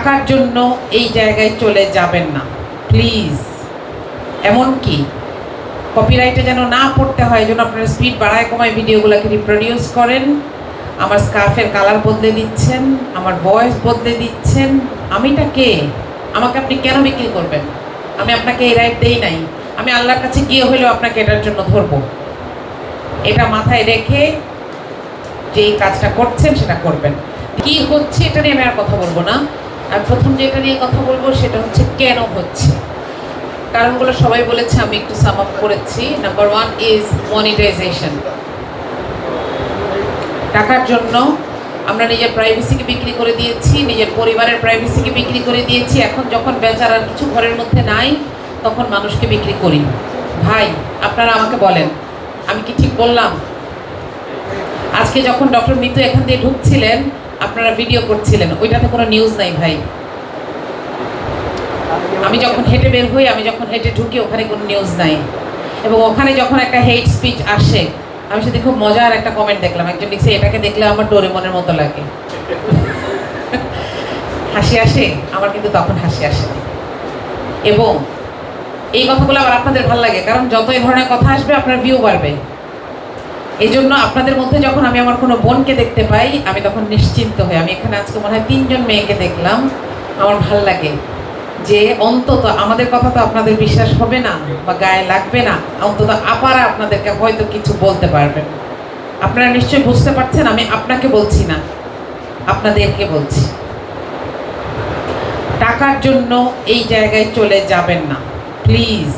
টাকার জন্য এই জায়গায় চলে যাবেন না প্লিজ। এমনকি কপিরাইটে যেন না পড়তে হয়, এই জন্য আপনারা স্পিড বাড়ায় কমায় ভিডিওগুলোকে রিপ্রোডিউস করেন, আমার স্কার্ফের কালার বদলে দিচ্ছেন, আমার ভয়েস বদলে দিচ্ছেন। আমিটা কে? আমাকে আপনি কেন বিক্রি করবেন? আমি আপনাকে এই রাইট দেই নাই। আমি আল্লাহর কাছে গিয়ে হলেও আপনাকে এটার জন্য ধরবো। এটা মাথায় রেখে যেই কাজটা করছেন সেটা করবেন। কি হচ্ছে এটা নিয়ে আমি আর কথা বলবো না। আর প্রথম যেটা নিয়ে কথা বলবো সেটা হচ্ছে কেন হচ্ছে। কারণগুলো সবাই বলেছে, আমি একটু সাম আপ করেছি। Number 1 is monetisation. টাকার জন্য আমরা নিজের প্রাইভেসিকে বিক্রি করে দিয়েছি, নিজের পরিবারের প্রাইভেসিকে বিক্রি করে দিয়েছি। এখন যখন বেচার আর কিছু ঘরের মধ্যে নাই, তখন মানুষকে বিক্রি করি। ভাই, আপনারা আমাকে বলেন, আমি কি ঠিক বললাম? আজকে যখন ডক্টর মিতু এখান দিয়ে ঢুকছিলেন, আপনারা ভিডিও করছিলেন, ওইটাতে কোনো নিউজ নাই ভাই। আমি যখন হেঁটে বের হই, আমি যখন হেঁটে ঢুকি, ওখানে কোনো নিউজ নাই। এবং ওখানে যখন একটা হেট স্পিচ আসে, আমি সেদিন খুব মজার একটা কমেন্ট দেখলাম। একজন লিখছে, এটাকে দেখলে আমার ডোরেমনের মতো লাগে। হাসি আসে, আমার কিন্তু তখন হাসি আসে। এবং এই কথাগুলো আবার আপনাদের ভালো লাগে, কারণ যত এই ধরনের কথা আসবে আপনার ভিউ বাড়বে। এই জন্য আপনাদের মধ্যে যখন আমি আমার কোনো বোনকে দেখতে পাই, আমি তখন নিশ্চিন্ত হই। আমি এখানে আজকে মনে হয় 3 জন মেয়েকে দেখলাম, আমার ভাল লাগে যে অন্তত আমাদের কথা তো আপনাদের বিশ্বাস হবে না বা গায়ে লাগবে না, অন্তত আপারা আপনাদেরকে হয়তো কিছু বলতে পারবেন। আপনারা নিশ্চয়ই বুঝতে পারছেন আমি আপনাকে বলছি না, আপনাদেরকে বলছি। টাকার জন্য এই জায়গায় চলে যাবেন না প্লিজ।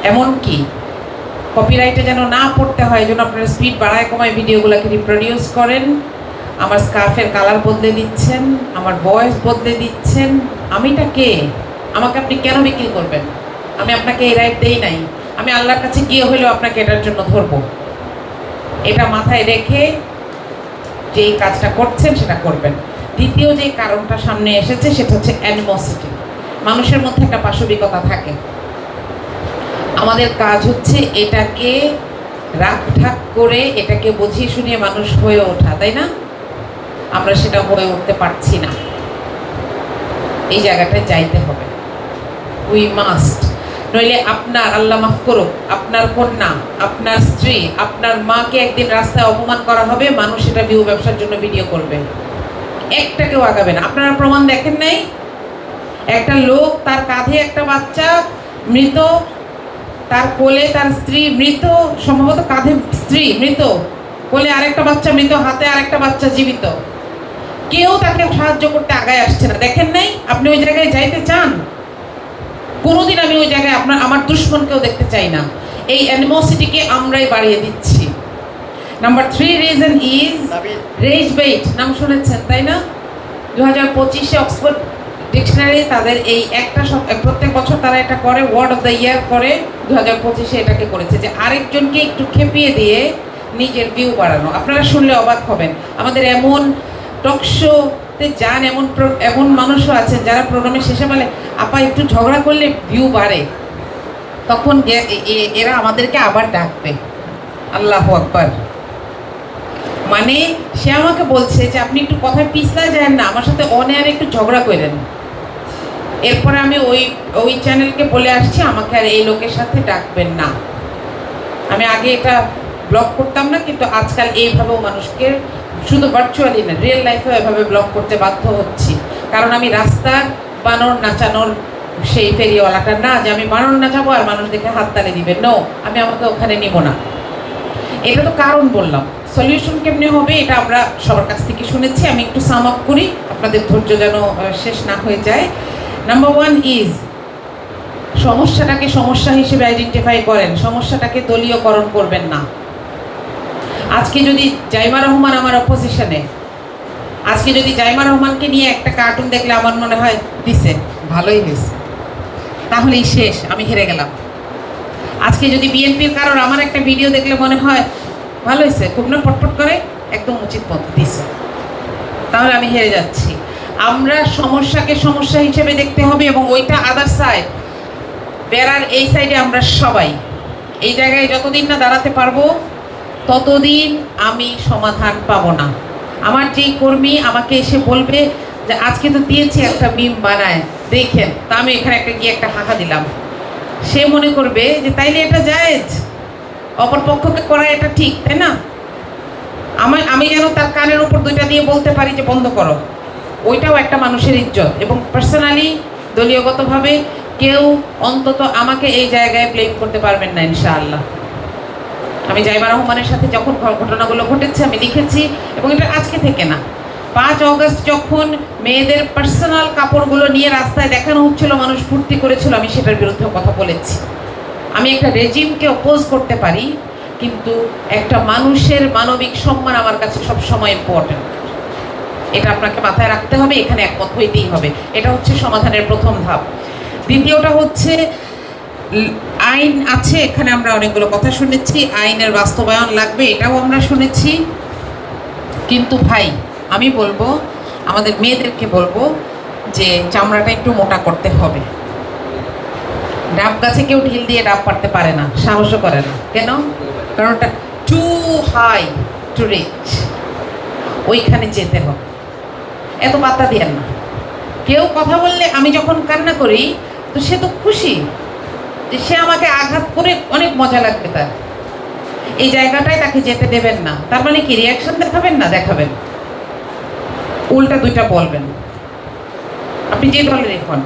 এমনকি কপিরাইটে যেন না পড়তে হয়, এই জন্য আপনারা স্পিড বাড়ায় কমায় ভিডিওগুলোকে রিপ্রোডিউস করেন, আমার স্কার্ফের কালার বদলে দিচ্ছেন, আমার ভয়েস বদলে দিচ্ছেন। আমিটা কে? আমাকে আপনি কেন বিক্রি করবেন? আমি আপনাকে এই রাইট দেই নাই। আমি আল্লাহর কাছে গিয়ে হলেও আপনাকে এটার জন্য ধরবো। এটা মাথায় রেখে যেই কাজটা করছেন সেটা করবেন। দ্বিতীয় যে কারণটা সামনে এসেছে সেটা হচ্ছে অ্যানিমোসিটি। মানুষের মধ্যে একটা পাশবিকতা থাকে। আমাদের কাজ হচ্ছে এটাকে রাখঢাক করে, এটাকে বুঝিয়ে শুনিয়ে মানুষ হয়ে ওঠা, তাই না? আমরা সেটা হয়ে উঠতে পারছি না। এই জায়গাটায় যাইতে হবে, উই মাস্ট। নইলে আপনার, আল্লাহ মাফ করুক, আপনার কন্যা, আপনার স্ত্রী, আপনার মাকে একদিন রাস্তায় অপমান করা হবে, মানুষ এটা ভিউ ব্যবসার জন্য ভিডিও করবে, একটা কেউ আগাবে না। আপনারা প্রমাণ দেখেন নাই? একটা লোক, তার কাঁধে একটা বাচ্চা মৃত, তার কোলে তার স্ত্রী মৃত, সম্ভবত কাঁধে স্ত্রী মৃত, কোলে আরেকটা বাচ্চা মৃত, হাতে আরেকটা বাচ্চা জীবিত, কেউ তাকে সাহায্য করতে আগায় আসছে না। দেখেন নাই? আপনি ওই জায়গায় যাইতে চান? কোনোদিন আমি ওই জায়গায় আমার দুশ্মনকেও দেখতে চাই না। এই অ্যানিমোসিটিকে আমরাই বাড়িয়ে দিচ্ছি। Number 3 reason is rage bait. নাম শুনেছেন তাই না? 2025-এ অক্সফোর্ড ডিকশনারি তাদের এই একটা প্রত্যেক বছর তারা এটা করে, ওয়ার্ড অফ দ্য ইয়ার করে। 2025-এ এটাকে করেছে যে আরেকজনকে একটু খেপিয়ে দিয়ে নিজের ভিউ বাড়ানো। আপনারা শুনলে অবাক হবেন, আমাদের এমন টক শোতে যান, এমন মানুষও আছেন যারা প্রোগ্রামের শেষে বলে, আপা একটু ঝগড়া করলে ভিউ বাড়ে, তখন এরা আমাদেরকে আবার ডাকবে। আল্লাহু আকবার। মানে সে আমাকে বলছে যে আপনি একটু কথায় পিছলা যায় না, আমার সাথে অন এয়ারে একটু ঝগড়া করেন। এরপরে আমি ওই চ্যানেলকে বলে আসছি, আমাকে আর এই লোকের সাথে ডাকবেন না। আমি আগে এটা ব্লক করতাম না, কিন্তু আজকাল এইভাবেও মানুষকে, শুধু ভার্চুয়ালি না, রিয়েল লাইফেও এভাবে ব্লক করতে বাধ্য হচ্ছি। কারণ আমি রাস্তার বানর নাচানোর সেই ফেরিওয়ালাটা না, যে আমি বানর নাচাবো আর মানুষ দেখে হাততালি দিবে। নো, আমি আমাকে ওখানে নিব না। এটা তো কারণ বললাম। সলিউশন কেমনে হবে এটা আমরা সবার কাছ থেকে শুনেছি। আমি একটু সাম আপ করি, আপনাদের ধৈর্য যেন শেষ না হয়ে যায়। নাম্বার 1 ইজ সমস্যাটাকে সমস্যা হিসেবে আইডেন্টিফাই করেন, সমস্যাটাকে দলীয়করণ করবেন না। আজকে যদি জাইমা রহমান আমার অপোজিশনে, আজকে যদি জাইমা রহমানকে নিয়ে একটা কার্টুন দেখলে আমার মনে হয় দিছে ভালোই হয়েছে, তাহলেই শেষ, আমি হেরে গেলাম। আজকে যদি বিএনপির কারোর আমার একটা ভিডিও দেখলে মনে হয় ভালো হয়েছে, খুব না পটপট করে, একদম উচিত পথ দিছে, তাহলে আমি হেরে যাচ্ছি। আমরা সমস্যাকে সমস্যা হিসেবে দেখতে হবে, এবং ওইটা আদার সাইড, বেড়ার এই সাইডে আমরা সবাই এই জায়গায় যতদিন না দাঁড়াতে পারবো ততদিন আমি সমাধান পাবো না। আমার যেই কর্মী আমাকে এসে বলবে, যে আজকে তো দিয়েছি একটা মিম বানায় দেখেন, তা আমি এখানে একটা গিয়ে একটা হাঁকা দিলাম, সে মনে করবে যে তাইলে এটা জায়েজ, অপর পক্ষকে করা এটা ঠিক, তাই না? আমি যেন তার কানের উপর দুইটা দিয়ে বলতে পারি যে বন্ধ করো, ওইটাও একটা মানুষের ইজ্জত। এবং পার্সোনালি দলীয়গতভাবে কেউ অন্তত আমাকে এই জায়গায় ব্লেম করতে পারবেন না ইনশাআল্লাহ। আমি জাইমা রহমানের সাথে যখন ঘটনাগুলো ঘটেছে আমি লিখেছি, এবং এটা আজকে থেকে না, 5 অগস্ট যখন মেয়েদের পার্সোনাল কাপড়গুলো নিয়ে রাস্তায় দেখানো হচ্ছিল, মানুষ ফুর্তি করেছিল, আমি সেটার বিরুদ্ধে কথা বলেছি। আমি একটা রেজিমকে অপোজ করতে পারি, কিন্তু একটা মানুষের মানবিক সম্মান আমার কাছে সবসময় ইম্পর্টেন্ট। এটা আপনাকে মাথায় রাখতে হবে, এখানে একমত হইতেই হবে। এটা হচ্ছে সমাধানের প্রথম ধাপ। দ্বিতীয়টা হচ্ছে আইন আছে, এখানে আমরা অনেকগুলো কথা শুনেছি, আইনের বাস্তবায়ন লাগবে, এটাও আমরা শুনেছি। কিন্তু ভাই আমি বলবো, আমাদের মেয়েদেরকে বলবো যে চামড়াটা একটু মোটা করতে হবে। ডাব গাছে কেউ ঢিল দিয়ে ডাব পারতে পারে না, সাহসও করে না। কেন? কারণ ওটা টু হাই টু রিচ, ওইখানে যেতে হবে। এত পাত্তা দিয়েন না। কেউ কথা বললে আমি যখন কান্না করি, তো সে তো খুশি যে সে আমাকে আঘাত করে, অনেক মজা লাগবে তার। এই জায়গাটায় তাকে যেতে দেবেন না। তার মানে কি রিয়াকশন দেখাবেন না? দেখাবেন, উল্টা দুইটা বলবেন, আপনি যে দলের এখন।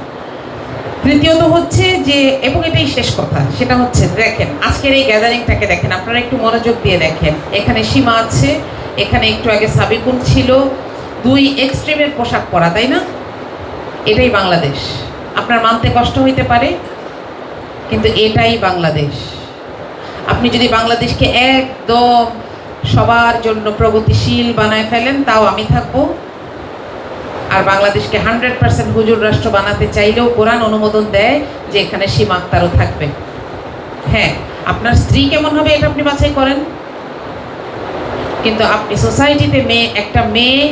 তৃতীয়ত হচ্ছে যে, এবং এটাই শেষ কথা, সেটা হচ্ছে দেখেন আজকের এই গ্যাদারিংটাকে দেখেন, আপনারা একটু মনোযোগ দিয়ে দেখেন। এখানে সীমা আছে, এখানে একটু আগে সাবিকুন ছিল, 2 এক্সট্রিমের পোশাক পরা, তাই না? এটাই বাংলাদেশ। আপনার মানতে কষ্ট হইতে পারে, কিন্তু এটাই বাংলাদেশ। আপনি যদি বাংলাদেশকে একদম সবার জন্য প্রগতিশীল বানায় ফেলেন, তাও আমি থাকবো। আর বাংলাদেশকে 100% হুজুর রাষ্ট্র বানাতে চাইলেও কোরআন অনুমোদন দেয় যে এখানে সীমা আক্তারও থাকবে। হ্যাঁ, আপনার স্ত্রী কেমন হবে এটা আপনি বাছাই করেন, কিন্তু আপনি সোসাইটিতে একটা মেয়ে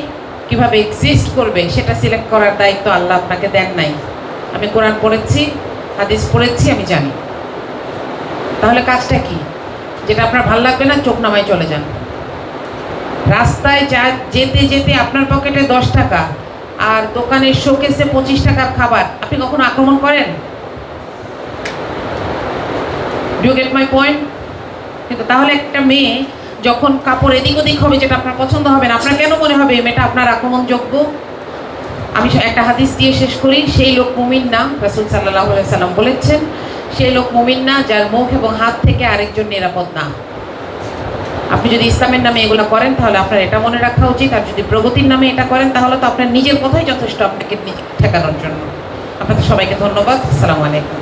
কিভাবে এক্সিস্ট করবে সেটা সিলেক্ট করার দায়িত্ব আল্লাহ আপনাকে দেন নাই। আমি কোরআন পড়েছি, হাদিস পড়েছি, আমি জানি। তাহলে কাজটা কি? যেটা আপনার ভাল লাগবে না, চোখ নামায় চলে যান। রাস্তায় যেতে যেতে আপনার পকেটে 10 টাকা আর দোকানের শোকেসে 25 টাকার খাবার, আপনি কখনো আক্রমণ করেন? Do you get my point? কিন্তু তাহলে একটা মেয়ে যখন কাপড় এদিক ওদিক হবে, যেটা আপনার পছন্দ হবে না, আপনার কেন মনে হবে এই মেয়েটা আপনার আক্রমণযোগ্য? আমি একটা হাদিস দিয়ে শেষ করি। সেই লোক মুমিন না, রাসূল সাল্লাল্লাহু আলাইহি সাল্লাম বলেছেন, সেই লোক মুমিন না যার মুখ এবং হাত থেকে আরেকজন নিরাপদ না। আপনি যদি ইসলামের নামে এগুলো করেন, তাহলে আপনার এটা মনে রাখা উচিত। আর যদি প্রগতির নামে এটা করেন, তাহলে তো আপনার নিজের কথাই যথেষ্ট আপনাকে ঠেকানোর জন্য। আপনাদের সবাইকে ধন্যবাদ। আসসালামু আলাইকুম।